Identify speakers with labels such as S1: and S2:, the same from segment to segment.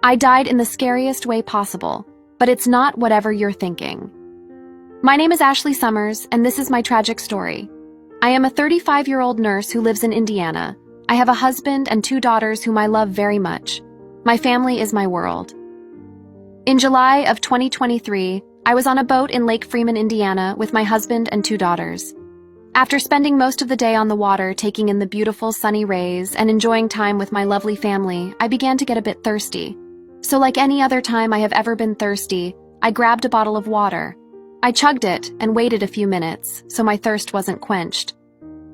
S1: I died in the scariest way possible, but it's not whatever you're thinking. My name is Ashley Summers, and this is my tragic story. I am a 35-year-old nurse who lives in Indiana. I have a husband and 2 daughters whom I love very much. My family is my world. In July of 2023, I was on a boat in Lake Freeman, Indiana, with my husband and 2 daughters. After spending most of the day on the water, taking in the beautiful sunny rays and enjoying time with my lovely family, I began to get a bit thirsty. So like any other time I have ever been thirsty, I grabbed a bottle of water. I chugged it and waited a few minutes, so my thirst wasn't quenched.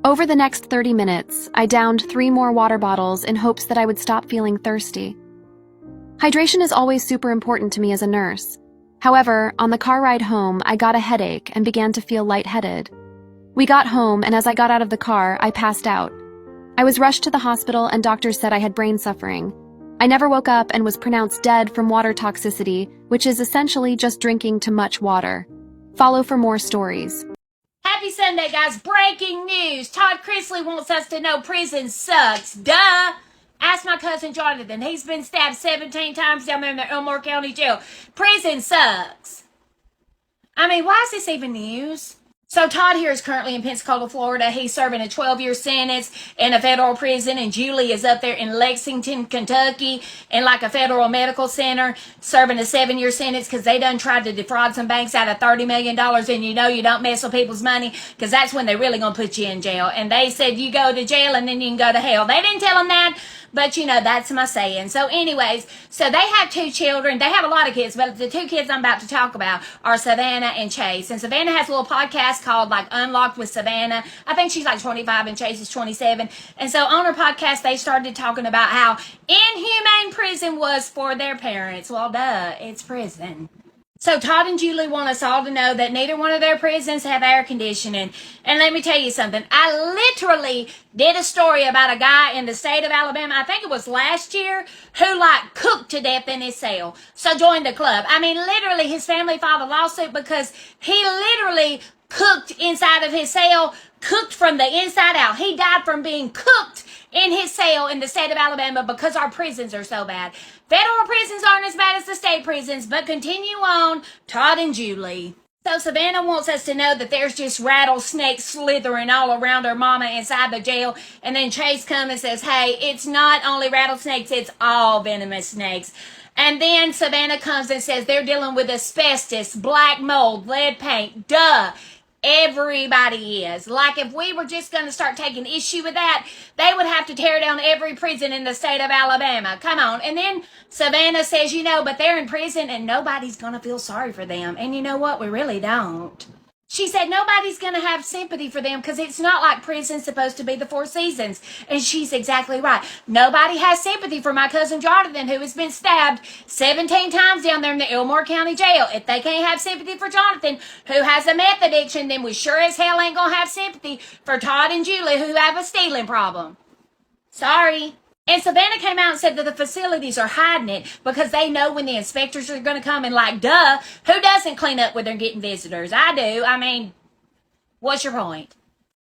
S1: Over the next 30 minutes, I downed 3 more water bottles in hopes that I would stop feeling thirsty. Hydration is always super important to me as a nurse. However, on the car ride home, I got a headache and began to feel lightheaded. We got home, and as I got out of the car, I passed out. I was rushed to the hospital, and doctors said I had brain suffering. I never woke up and was pronounced dead from water toxicity, which is essentially just drinking too much water. Follow for more stories.
S2: Happy Sunday, guys. Breaking news. Todd Chrisley wants us to know prison sucks. Duh. Ask my cousin Jonathan. He's been stabbed 17 times down there in the Elmore County Jail. Prison sucks. I mean, why is this even news? So Todd here is currently in Pensacola, Florida. He's serving a 12-year sentence in a federal prison, and Julie is up there in Lexington, Kentucky, in like a federal medical center, serving a 7-year sentence because they done tried to defraud some banks out of $30 million, and you know you don't mess with people's money because that's when they're really going to put you in jail. And they said you go to jail and then you can go to hell. They didn't tell them that, but you know, that's my saying. So anyways, so they have 2 children. They have a lot of kids, but the 2 kids I'm about to talk about are Savannah and Chase. And Savannah has a little podcast called like Unlocked with Savannah. I think she's like 25 and Chase is 27. And so on her podcast, they started talking about how inhumane prison was for their parents. Well, duh, it's prison. So Todd and Julie want us all to know that neither one of their prisons have air conditioning. And let me tell you something. I literally did a story about a guy in the state of Alabama, I think it was last year, who like cooked to death in his cell. So joined the club. I mean, literally his family filed a lawsuit because he literally cooked inside of his cell, cooked from the inside out. He died from being cooked in his cell in the state of Alabama because our prisons are so bad. Federal prisons aren't as bad as the state prisons, but continue on, Todd and Julie. So Savannah wants us to know that there's just rattlesnakes slithering all around her mama inside the jail. And then Chase comes and says, hey, it's not only rattlesnakes, it's all venomous snakes. And then Savannah comes and says they're dealing with asbestos, black mold, lead paint, duh. Everybody is. Like if we were just going to start taking issue with that, they would have to tear down every prison in the state of Alabama. Come on. And then Savannah says, you know, but they're in prison and nobody's going to feel sorry for them. And you know what? We really don't. She said nobody's going to have sympathy for them because it's not like prison's supposed to be the 4 seasons. And she's exactly right. Nobody has sympathy for my cousin Jonathan, who has been stabbed 17 times down there in the Elmore County Jail. If they can't have sympathy for Jonathan, who has a meth addiction, then we sure as hell ain't going to have sympathy for Todd and Julie, who have a stealing problem. Sorry. And Savannah came out and said that the facilities are hiding it because they know when the inspectors are going to come and like, duh, who doesn't clean up when they're getting visitors? I do. I mean, what's your point?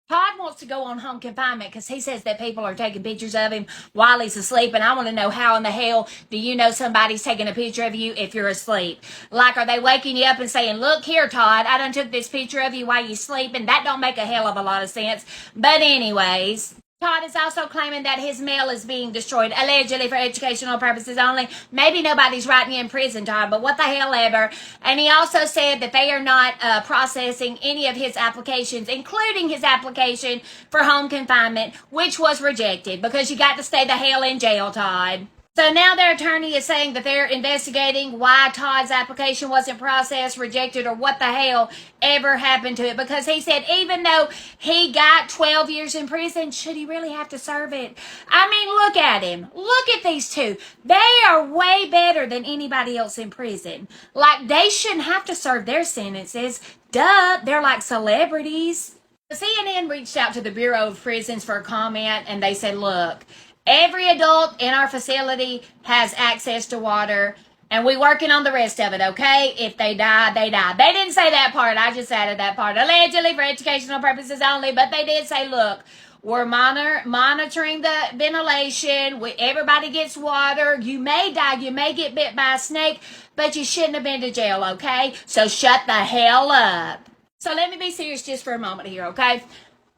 S2: Todd wants to go on home confinement because he says that people are taking pictures of him while he's asleep. And I want to know how in the hell do you know somebody's taking a picture of you if you're asleep? Like, are they waking you up and saying, look here, Todd, I done took this picture of you while you sleeping? That don't make a hell of a lot of sense. But anyways, Todd is also claiming that his mail is being destroyed, allegedly for educational purposes only. Maybe nobody's writing you in prison, Todd, but what the hell ever. And he also said that they are not processing any of his applications, including his application for home confinement, which was rejected because you got to stay the hell in jail, Todd. So now their attorney is saying that they're investigating why Todd's application wasn't processed, rejected, or what the hell ever happened to it. Because he said even though he got 12 years in prison, should he really have to serve it? I mean, look at him. Look at these 2. They are way better than anybody else in prison. Like, they shouldn't have to serve their sentences. Duh, they're like celebrities. The CNN reached out to the Bureau of Prisons for a comment, and they said, look, every adult in our facility has access to water, and we working on the rest of it, okay? If they die, they die. They didn't say that part. I just added that part. Allegedly for educational purposes only, but they did say, look, We're monitoring the ventilation. Everybody gets water. You may die. You may get bit by a snake, but you shouldn't have been to jail, okay? So shut the hell up. So let me be serious just for a moment here, okay?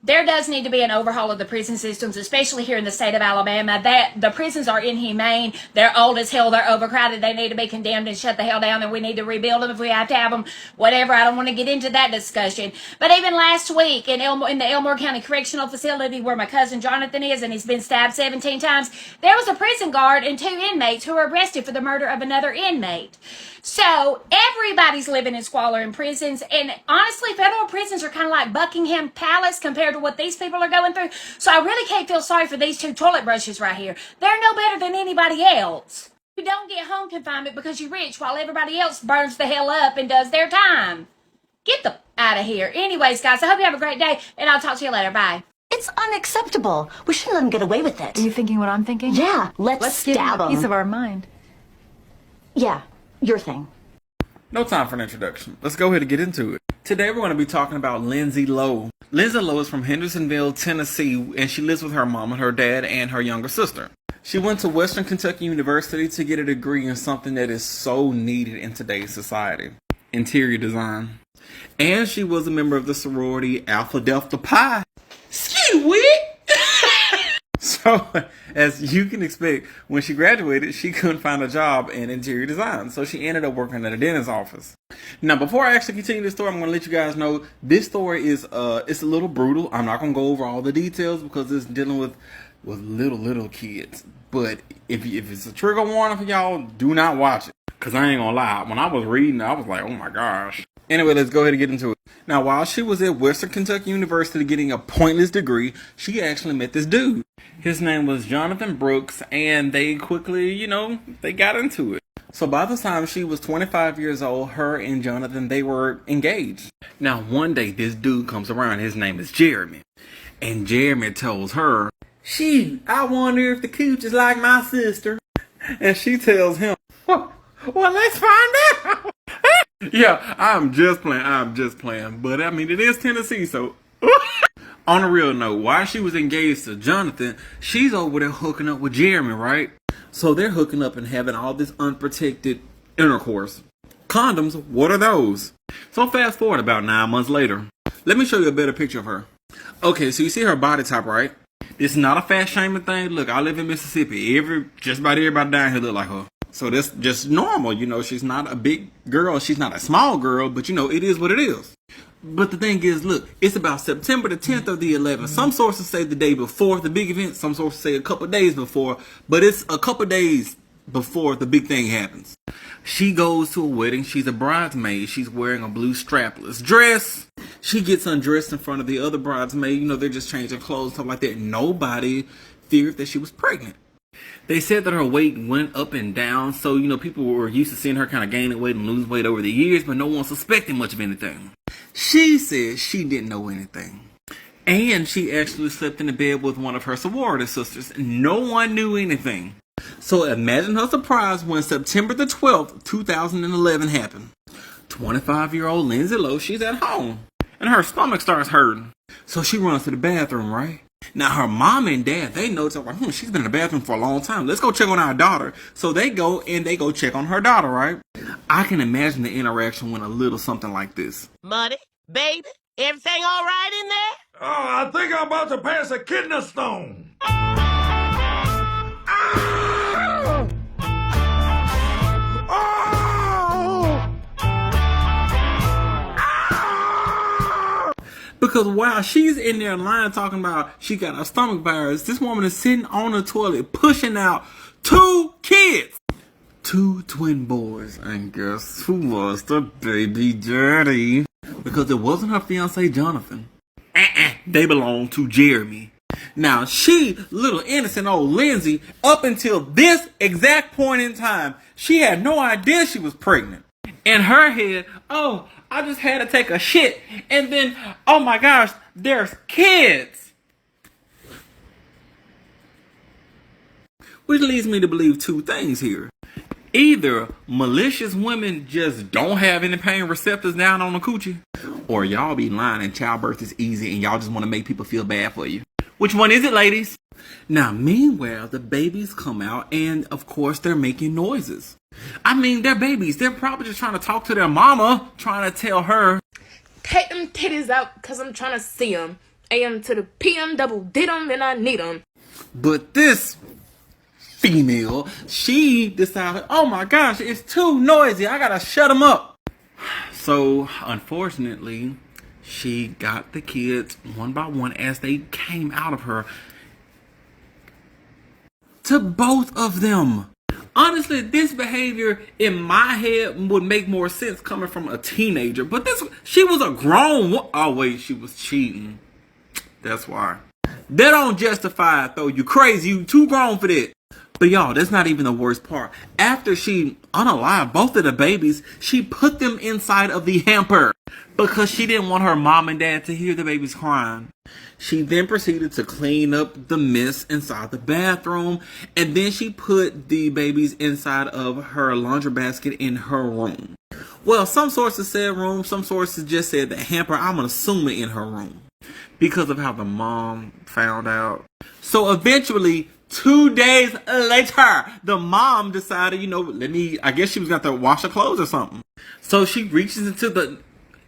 S2: There does need to be an overhaul of the prison systems, especially here in the state of Alabama. That the prisons are inhumane. They're old as hell. They're overcrowded. They need to be condemned and shut the hell down, and we need to rebuild them if we have to have them. Whatever. I don't want to get into that discussion. But even last week in the Elmore County Correctional Facility where my cousin Jonathan is, and he's been stabbed 17 times, there was a prison guard and 2 inmates who were arrested for the murder of another inmate. So everybody's living in squalor in prisons, and honestly, federal prisons are kind of like Buckingham Palace compared to what these people are going through. So I really can't feel sorry for these 2 toilet brushes right here. They're no better than anybody else. You don't get home confinement because you're rich while everybody else burns the hell up and does their time. Get the out of here. Anyways, guys, I hope you have a great day, and I'll talk to you later. Bye.
S3: It's unacceptable. We shouldn't let him get away with it.
S4: Are you thinking what I'm thinking?
S3: Yeah, let's
S4: give him
S3: stab
S4: a
S3: him.
S4: piece of our mind.
S3: Yeah, your thing.
S5: No time for an introduction. Let's go ahead and get into it. Today we're going to be talking about Lindsay Lowe. Lindsay Lowe is from Hendersonville, Tennessee, and she lives with her mom and her dad and her younger sister. She went to Western Kentucky University to get a degree in something that is so needed in today's society: interior design. And she was a member of the sorority Alpha Delta Pi. Ski So, as you can expect, when she graduated, she couldn't find a job in interior design. So she ended up working at a dentist's office. Now, before I actually continue this story, I'm going to let you guys know this story is it's a little brutal. I'm not going to go over all the details because it's dealing with little kids. But if it's a trigger warning for y'all, do not watch it. Because I ain't going to lie. When I was reading, I was like, oh my gosh. Anyway, let's go ahead and get into it. Now, while she was at Western Kentucky University getting a pointless degree, she actually met this dude. His name was Jonathan Brooks, and they quickly, they got into it. So by the time she was 25 years old, her and Jonathan, they were engaged. Now, one day, this dude comes around. His name is Jeremy. And Jeremy tells her, "Shoot, I wonder if the cooch is like my sister." And she tells him, well, let's find out. Yeah, I'm just playing. But I mean, it is Tennessee, so. On a real note, while she was engaged to Jonathan, she's over there hooking up with Jeremy, right? So they're hooking up and having all this unprotected intercourse. Condoms, what are those? So fast forward about 9 months later. Let me show you a better picture of her. Okay, so you see her body type, right? This is not a fat shaming thing. Look, I live in Mississippi. Just about everybody down here look like her. So that's just normal, she's not a big girl, she's not a small girl, but it is what it is. But the thing is, look, it's about September the 10th or the 11th. Some sources say the day before the big event, some sources say a couple days before, but it's a couple days before the big thing happens. She goes to a wedding, she's a bridesmaid, she's wearing a blue strapless dress. She gets undressed in front of the other bridesmaid, they're just changing clothes, stuff like that. Nobody feared that she was pregnant. They said that her weight went up and down, so, people were used to seeing her kind of gaining weight and lose weight over the years, but no one suspected much of anything. She said she didn't know anything. And she actually slept in the bed with one of her sorority sisters. No one knew anything. So imagine her surprise when September the 12th, 2011 happened. 25-year-old Lindsay Lowe, she's at home, and her stomach starts hurting. So she runs to the bathroom, right? Now, her mom and dad, they notice, like, she's been in the bathroom for a long time. Let's go check on our daughter. So they go check on her daughter, right? I can imagine the interaction went a little something like this.
S6: Money, baby, everything all right in there?
S7: Oh, I think I'm about to pass a kidney stone.
S5: Because while she's in there lying talking about she got a stomach virus, this woman is sitting on the toilet pushing out 2 kids. 2 twin boys. And guess who was the baby daddy? Because it wasn't her fiance Jonathan. They belonged to Jeremy. Now she, little innocent old Lindsay, up until this exact point in time, she had no idea she was pregnant. In her head, oh, I just had to take a shit, and then, oh my gosh, there's kids. Which leads me to believe 2 things here. Either malicious women just don't have any pain receptors down on the coochie, or y'all be lying and childbirth is easy and y'all just want to make people feel bad for you. Which one is it, ladies? Now, meanwhile, the babies come out and, of course, they're making noises. I mean, they're babies. They're probably just trying to talk to their mama, trying to tell her,
S4: take them titties out because I'm trying to see them. AM to the PM, double did them and I need them.
S5: But this female, she decided, oh my gosh, it's too noisy. I gotta shut them up. So, unfortunately, she got the kids one by one as they came out of her to both of them. Honestly, this behavior in my head would make more sense coming from a teenager. But she was a grown. Oh wait, she was cheating. That's why. That don't justify it though. You crazy. You too grown for that. But y'all, that's not even the worst part. After she unalived both of the babies, she put them inside of the hamper because she didn't want her mom and dad to hear the babies crying. She then proceeded to clean up the mess inside the bathroom, and then she put the babies inside of her laundry basket in her room. Well, some sources said room, some sources just said the hamper. I'm assuming in her room because of how the mom found out. So eventually, 2 days later, the mom decided, I guess she was going to wash her clothes or something. So she reaches into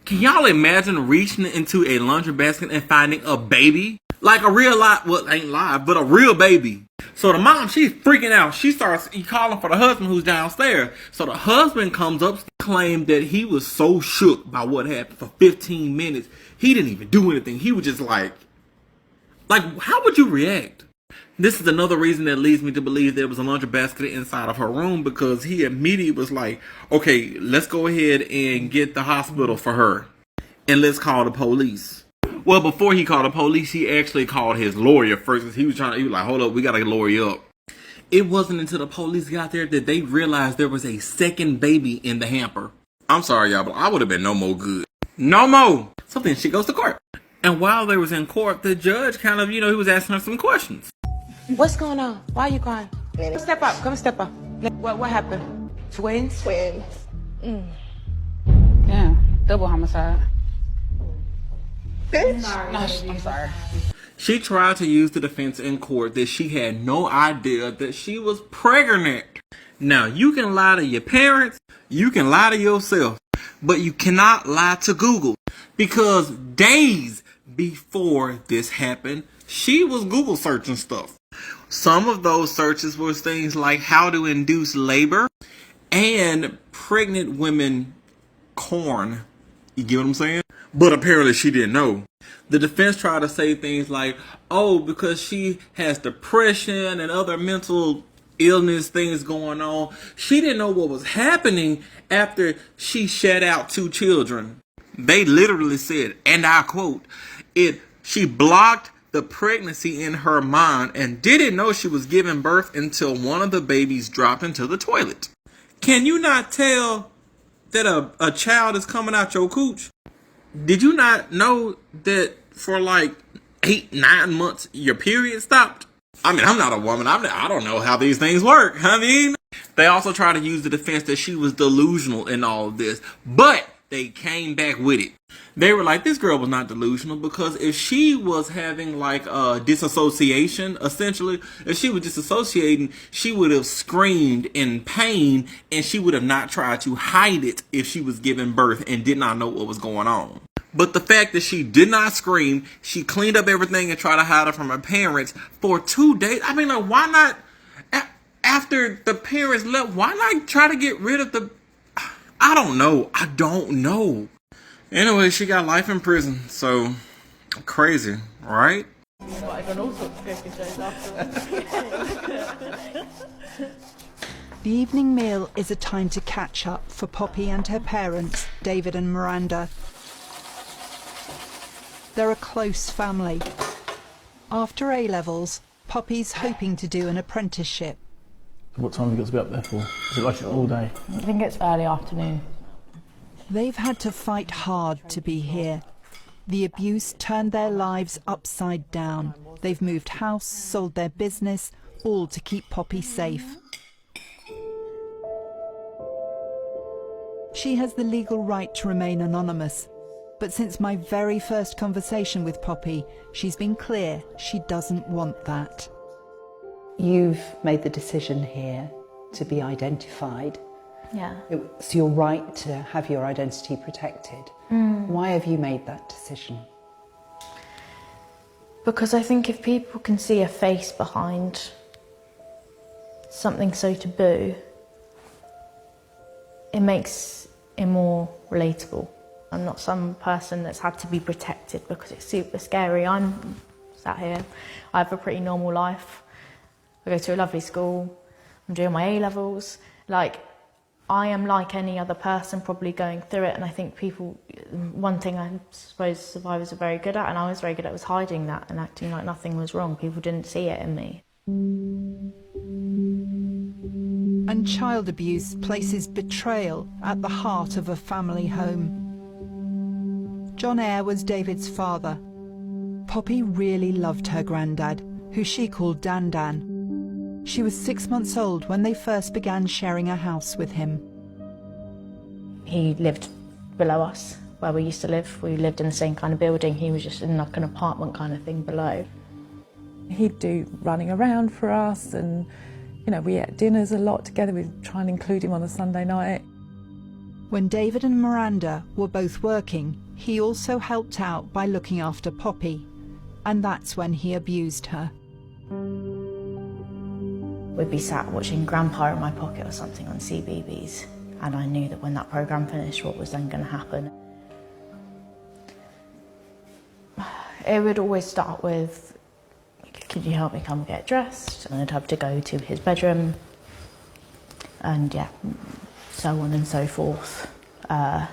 S5: can y'all imagine reaching into a laundry basket and finding a baby? Like a real live, well, ain't live, but a real baby. So the mom, she's freaking out. She starts calling for the husband who's downstairs. So the husband comes up, claimed that he was so shook by what happened for 15 minutes. He didn't even do anything. He was just like, how would you react? This is another reason that leads me to believe there was a laundry basket inside of her room, because he immediately was like, okay, let's go ahead and get the hospital for her and let's call the police. Well, before he called the police, he actually called his lawyer first. He was like, hold up, we got to lawyer up. It wasn't until the police got there that they realized there was a second baby in the hamper. I'm sorry, y'all, but I would have been no more good. No more. So then she goes to court. And while they was in court, the judge kind of, he was asking her some questions.
S8: What's going on? Why are you crying? Step up. Come step up. What happened? Twins?
S9: Twins.
S8: Yeah. Double homicide.
S9: Bitch.
S8: No, I'm sorry.
S5: She tried to use the defense in court that she had no idea that she was pregnant. Now, you can lie to your parents, you can lie to yourself, but you cannot lie to Google. Because days before this happened, she was Google searching stuff. Some of those searches were things like how to induce labor and pregnant women corn. You get what I'm saying? But apparently she didn't know. The defense tried to say things like, oh, because she has depression and other mental illness things going on. She didn't know what was happening after she shed out 2 children. They literally said, and I quote, she blocked the pregnancy in her mind and didn't know she was giving birth until one of the babies dropped into the toilet. Can you not tell that a child is coming out your cooch? Did you not know that for like 8-9 months your period stopped? I mean, I'm not a woman. I don't know how these things work. I mean, they also try to use the defense that she was delusional in all of this, but they came back with it. They were like, this girl was not delusional, because if she was having like disassociation, essentially, if she was disassociating, she would have screamed in pain and she would have not tried to hide it if she was giving birth and did not know what was going on. But the fact that she did not scream, she cleaned up everything and tried to hide it from her parents for 2 days. I mean, like, why not, after the parents left, why not try to get rid of the, I don't know. Anyway, she got life in prison, so crazy, right?
S10: The evening meal is a time to catch up for Poppy and her parents, David and Miranda. They're a close family. After A-levels, Poppy's hoping to do an apprenticeship.
S11: What time have you got to be up there for? Is it like all day?
S12: I think it's early afternoon.
S10: They've had to fight hard to be here. The abuse turned their lives upside down. They've moved house, sold their business, all to keep Poppy safe. She has the legal right to remain anonymous. But since my very first conversation with Poppy, she's been clear she doesn't want that.
S9: You've made the decision here to be identified.
S3: Yeah.
S9: It's your right to have your identity protected. Why have you made that decision?
S12: Because I think if people can see a face behind something so taboo, it makes it more relatable. I'm not some person that's had to be protected because it's super scary. I'm sat here, I have a pretty normal life. I go to a lovely school, I'm doing my A-levels. Like, I am like any other person probably going through it, and I think people, one thing I suppose survivors are very good at, and I was very good at, was hiding that and acting like nothing was wrong. People didn't see it in me.
S10: And child abuse places betrayal at the heart of a family home. John Eyre was David's father. Poppy really loved her granddad, who she called Dan Dan. She was 6 months old when they first began sharing a house with him.
S12: He lived below us, where we used to live. We lived in the same kind of building. He was just in like an apartment kind of thing below.
S13: He'd do running around for us, and you know, we ate dinners a lot together. We'd try and include him on a Sunday night.
S10: When David and Miranda were both working, he also helped out by looking after Poppy, and that's when he abused her.
S12: We'd be sat watching Grandpa in My Pocket or something on CBeebies, and I knew that when that programme finished, what was then going to happen. It would always start with, could you help me come get dressed? And I'd have to go to his bedroom, and yeah, so on and so forth. I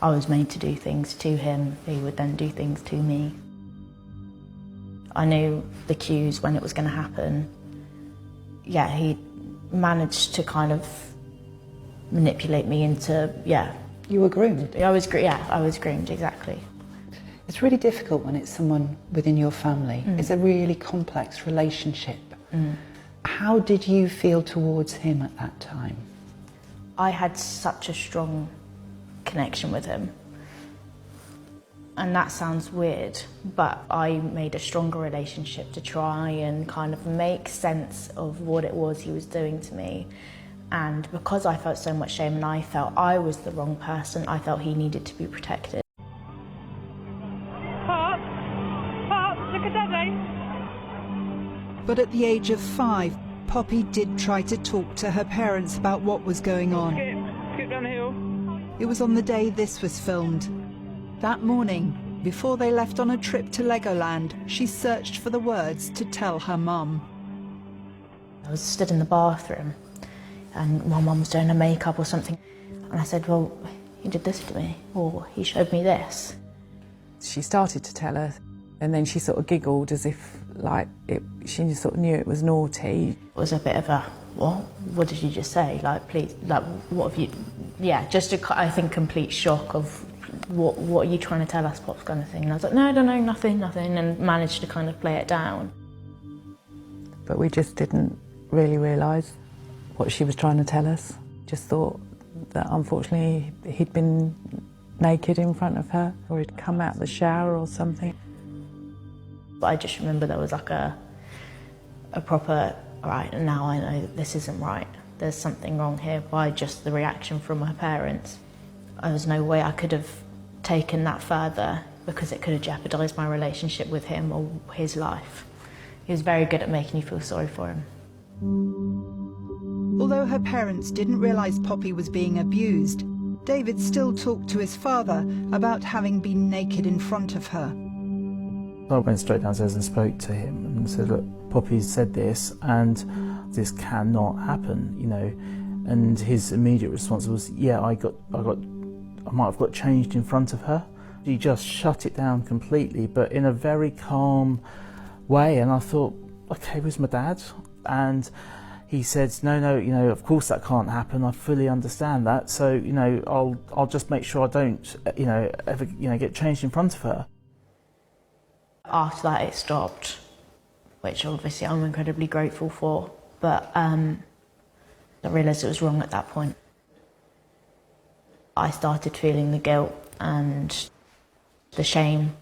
S12: was made to do things to him, he would then do things to me. I knew the cues when it was going to happen. Yeah, he managed to kind of manipulate me into, yeah.
S9: You were groomed?
S12: I was groomed, exactly.
S9: It's really difficult when it's someone within your family. It's a really complex relationship. How did you feel towards him at that time?
S12: I had such a strong connection with him. And that sounds weird, but I made a stronger relationship to try and kind of make sense of what it was he was doing to me. And because I felt so much shame and I felt I was the wrong person, I felt he needed to be protected.
S14: Pop, look at Daddy.
S10: But at the age of 5, Poppy did try to talk to her parents about what was going on.
S14: Skip down the hill.
S10: It was on the day this was filmed. That morning, before they left on a trip to Legoland, she searched for the words to tell her mum.
S12: I was stood in the bathroom and my mum was doing her makeup or something. And I said, well, he did this to me, or he showed me this.
S13: She started to tell her, and then she sort of giggled as if like she just sort of knew it was naughty.
S12: It was a bit of a, what? What did you just say? Like, please, like, what have you... Yeah, just a, I think, complete shock of what are you trying to tell us, Pops, kind of thing. And I was like, no, nothing, and managed to kind of play it down.
S13: But we just didn't really realise what she was trying to tell us. Just thought that unfortunately he'd been naked in front of her, or he'd come out of the shower or something.
S12: But I just remember there was like a proper, right, now I know that this isn't right. There's something wrong here by just the reaction from my parents. There was no way I could have taken that further because it could have jeopardised my relationship with him or his life. He was very good at making you feel sorry for him.
S10: Although her parents didn't realise Poppy was being abused, David still talked to his father about having been naked in front of her.
S11: I went straight downstairs and spoke to him and said, look, Poppy said this and this cannot happen, you know. And his immediate response was, yeah, I might have got changed in front of her. He just shut it down completely, but in a very calm way. And I thought, okay, where's my dad? And he said, no, you know, of course that can't happen. I fully understand that. So, you know, I'll just make sure I don't, you know, ever, you know, get changed in front of her.
S12: After that, it stopped, which obviously I'm incredibly grateful for. But I realised it was wrong at that point. I started feeling the guilt, and The shame.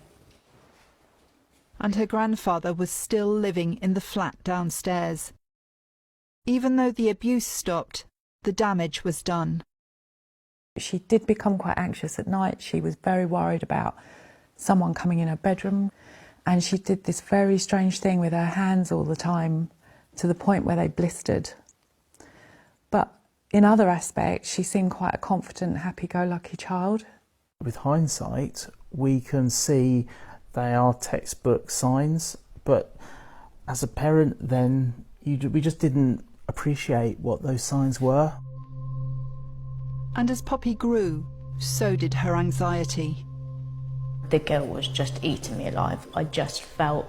S10: And her grandfather was still living in the flat downstairs. Even though the abuse stopped, the damage was done.
S13: She did become quite anxious at night. She was very worried about someone coming in her bedroom, and she did this very strange thing with her hands all the time, to the point where they blistered. But in other aspects, she seemed quite a confident, happy-go-lucky child.
S11: With hindsight, we can see they are textbook signs, but as a parent then, we just didn't appreciate what those signs were.
S10: And as Poppy grew, so did her anxiety.
S12: The guilt was just eating me alive. I just felt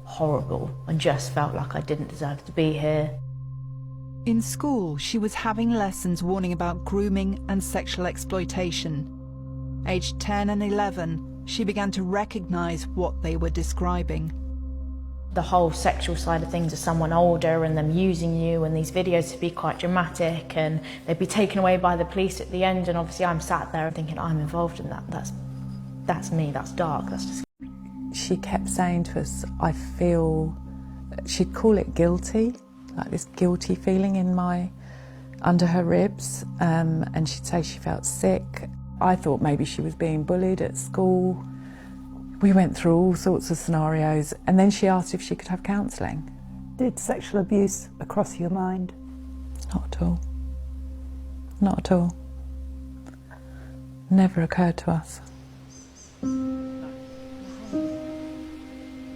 S12: horrible. I just felt like I didn't deserve to be here.
S10: In school, she was having lessons warning about grooming and sexual exploitation. Aged 10 and 11, she began to recognise what they were describing.
S12: The whole sexual side of things of someone older and them using you, and these videos to be quite dramatic, and they'd be taken away by the police at the end, and obviously I'm sat there thinking I'm involved in that. That's me, that's dark, that's just...
S13: She kept saying to us, I feel, she'd call it guilty, like this guilty feeling under her ribs, and she'd say she felt sick. I thought maybe she was being bullied at school. We went through all sorts of scenarios, and then she asked if she could have counselling.
S15: Did sexual abuse cross your mind?
S13: Not at all. Not at all. Never occurred to us.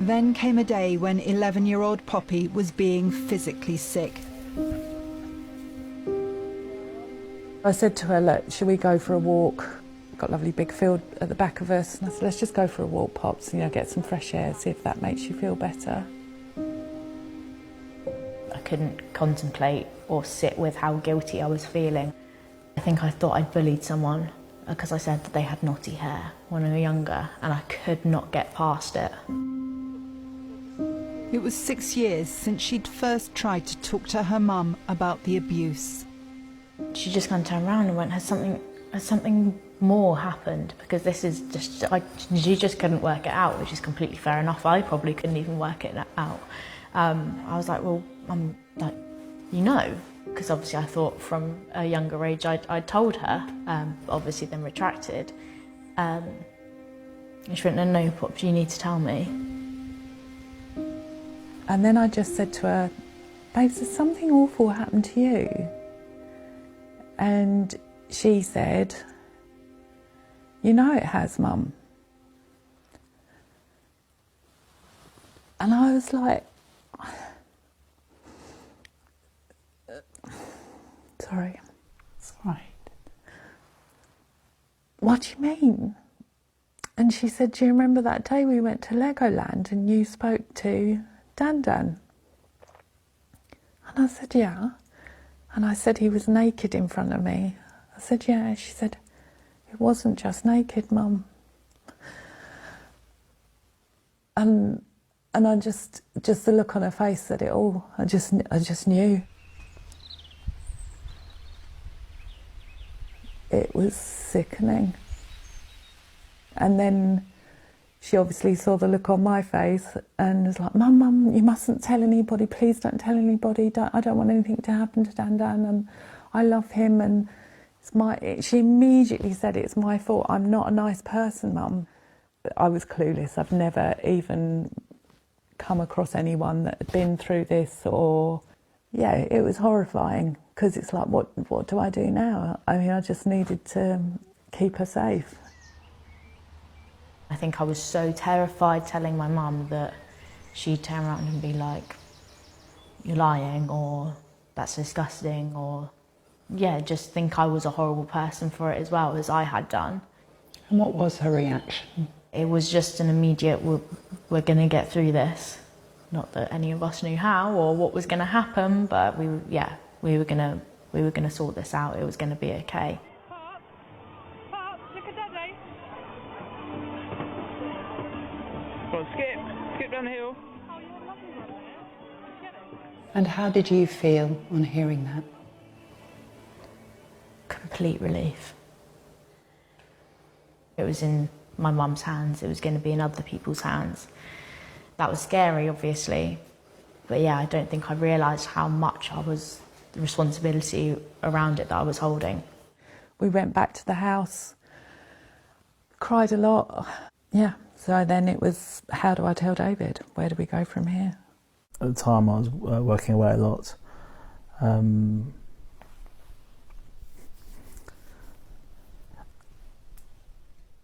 S10: Then came a day when 11-year-old Poppy was being physically sick.
S13: I said to her, look, shall we go for a walk? Got a lovely big field at the back of us, and I said, let's just go for a walk, Pops, get some fresh air, see if that makes you feel better.
S12: I couldn't contemplate or sit with how guilty I was feeling. I think I thought I'd bullied someone because I said that they had knotty hair when they were younger, and I could not get past it.
S10: It was 6 years since she'd first tried to talk to her mum about the abuse.
S12: She just kind of turned around and went, has something more happened? Because this is just, she just couldn't work it out, which is completely fair enough. I probably couldn't even work it out. I was like, well, I'm like, because obviously I thought from a younger age I'd told her, obviously then retracted. She went, no, Pops, you need to tell me.
S13: And then I just said to her, babes, has something awful happened to you? And she said, you know it has, Mum. And I was like, sorry.
S15: It's all right.
S13: What do you mean? And she said, do you remember that day we went to Legoland and you spoke to Dan? And I said, yeah. And I said, he was naked in front of me. I said, yeah. She said, it wasn't just naked, Mum. And I just the look on her face said it all. I just knew. It was sickening. And then she obviously saw the look on my face and was like, Mum, you mustn't tell anybody, please don't tell anybody, I don't want anything to happen to Dan, I love him, and she immediately said, it's my fault, I'm not a nice person, Mum. I was clueless. I've never even come across anyone that had been through this, or, yeah, it was horrifying, because it's like, what do I do now? I mean, I just needed to keep her safe.
S12: I think I was so terrified telling my mum that she'd turn around and be like, you're lying, or that's disgusting, or, yeah, just think I was a horrible person for it as well, as I had done.
S15: And what was her reaction?
S12: It was just an immediate, we're going to get through this. Not that any of us knew how or what was going to happen, but we were going to sort this out. It was going to be okay.
S14: Pop, look at Daddy. Go on, skip down the hill.
S15: And how did you feel on hearing that?
S12: Complete relief. It was in my mum's hands, it was going to be in other people's hands. That was scary, obviously. But yeah, I don't think I realised how much the responsibility around it that I was holding.
S13: We went back to the house, cried a lot. Yeah, so then it was, how do I tell David? Where do we go from here?
S11: At the time I was working away a lot. And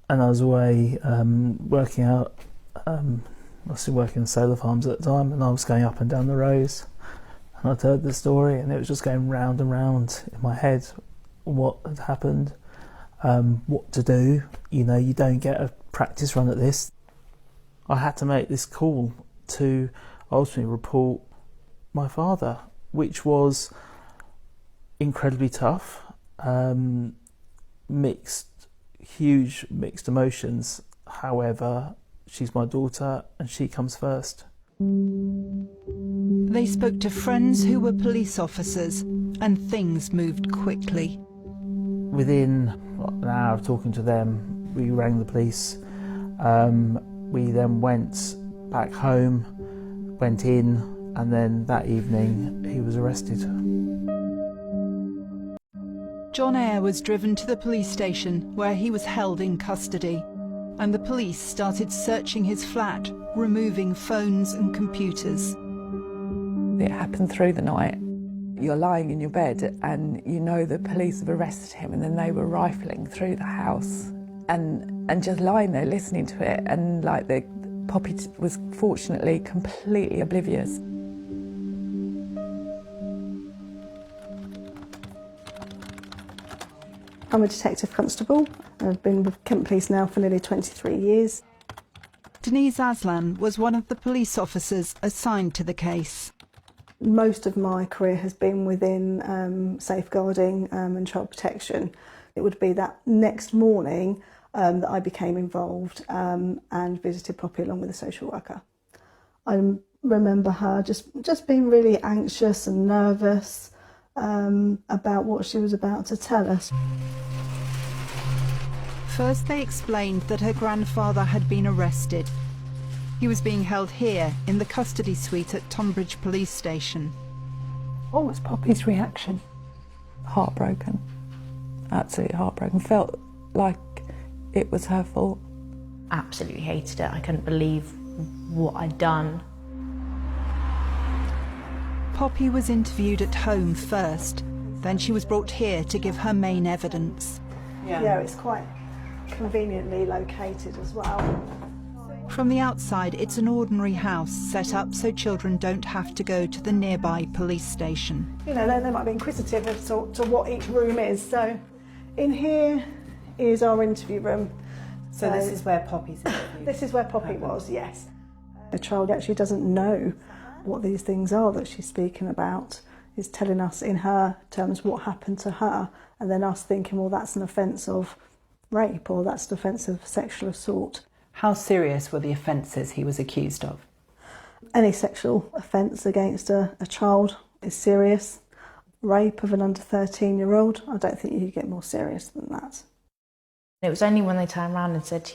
S11: I was away working out, I was still working in solar farms at the time, and I was going up and down the rows, and I'd heard the story, and it was just going round and round in my head what had happened, what to do. You know, you don't get a practice run at this. I had to make this call to ultimately report my father, which was incredibly tough, huge mixed emotions. However, she's my daughter and she comes first.
S10: They spoke to friends who were police officers, and things moved quickly.
S11: Within an hour of talking to them, we rang the police. We then went back home, went in, and then that evening he was arrested.
S10: John Eyre was driven to the police station where he was held in custody, and the police started searching his flat, removing phones and computers.
S13: It happened through the night. You're lying in your bed and you know the police have arrested him, and then they were rifling through the house and just lying there listening to it, and like Poppy was fortunately completely oblivious.
S16: I'm a detective constable. I've been with Kent Police now for nearly 23 years.
S10: Denise Aslan was one of the police officers assigned to the case.
S16: Most of my career has been within safeguarding and child protection. It would be that next morning that I became involved and visited Poppy along with a social worker. I remember her just being really anxious and nervous about what she was about to tell us.
S10: First, they explained that her grandfather had been arrested. He was being held here in the custody suite at Tonbridge Police Station.
S13: What was Poppy's reaction? Heartbroken. Absolutely heartbroken. Felt like it was her fault.
S12: Absolutely hated it. I couldn't believe what I'd done.
S10: Poppy was interviewed at home first, then she was brought here to give her main evidence.
S16: Yeah, it's quite conveniently located as well.
S10: From the outside, it's an ordinary house set up so children don't have to go to the nearby police station.
S16: You know, they might be inquisitive as to what each room is. So in here is our interview room.
S17: So this is where Poppy's interviewed?
S16: This is where Poppy was, yes. The child actually doesn't know what these things are that she's speaking about. Is telling us in her terms what happened to her, and then us thinking, well, that's an offence of rape or that's an offence of sexual assault.
S15: How serious were the offences he was accused of?
S16: Any sexual offence against a child is serious. Rape of an under 13-year-old, I don't think you could get more serious than that.
S12: It was only when they turned around and said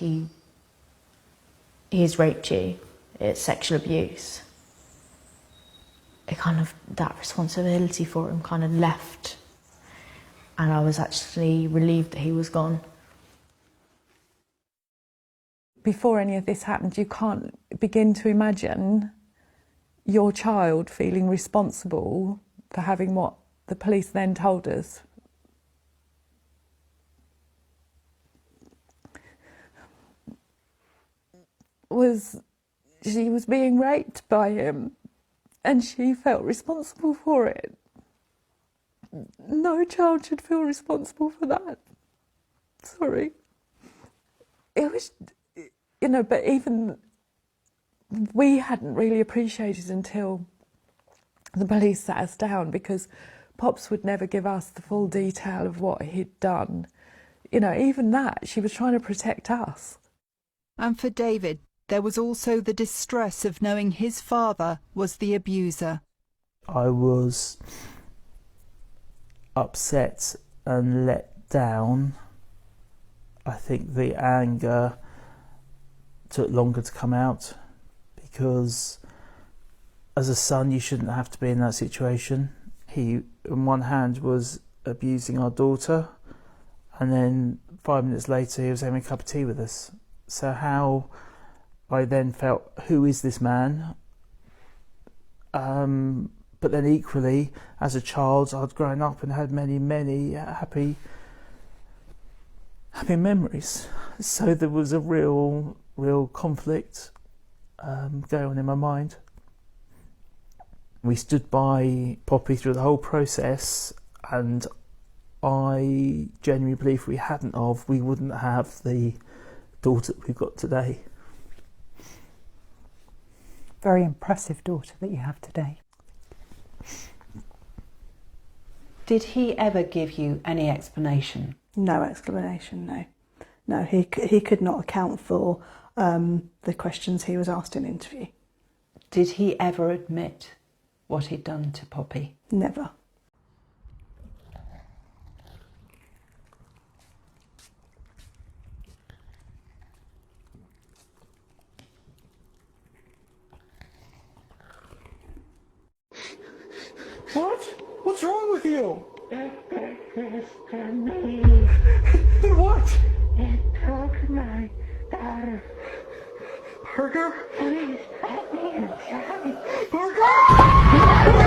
S12: he's raped you, it's sexual abuse. It kind of, that responsibility for him kind of left, and I was actually relieved that he was gone.
S13: Before any of this happened, you can't begin to imagine your child feeling responsible for having what the police then told us was she was being raped by him, and she felt responsible for it. No child should feel responsible for that. Sorry. It was, you know, but even we hadn't really appreciated until the police sat us down, because Pops would never give us the full detail of what he'd done. You know, even that, she was trying to protect us.
S10: And for David, there was also the distress of knowing his father was the abuser.
S11: I was upset and let down. I think the anger took longer to come out, because as a son you shouldn't have to be in that situation. He, on one hand, was abusing our daughter, and then 5 minutes later he was having a cup of tea with us. So how I then felt, who is this man? But then equally, as a child, I'd grown up and had many happy memories. So there was a real conflict going on in my mind. We stood by Poppy through the whole process, and I genuinely believe if we hadn't of, we wouldn't have the daughter that we've got today.
S9: Very impressive daughter that you have today.
S15: Did he ever give you any explanation?
S16: No explanation, no. No, he could not account for the questions he was asked in interview.
S15: Did he ever admit what he'd done to Poppy?
S16: Never.
S7: What? What's wrong with you? It what? It took my daughter. Parker? Please, let me inside. Parker!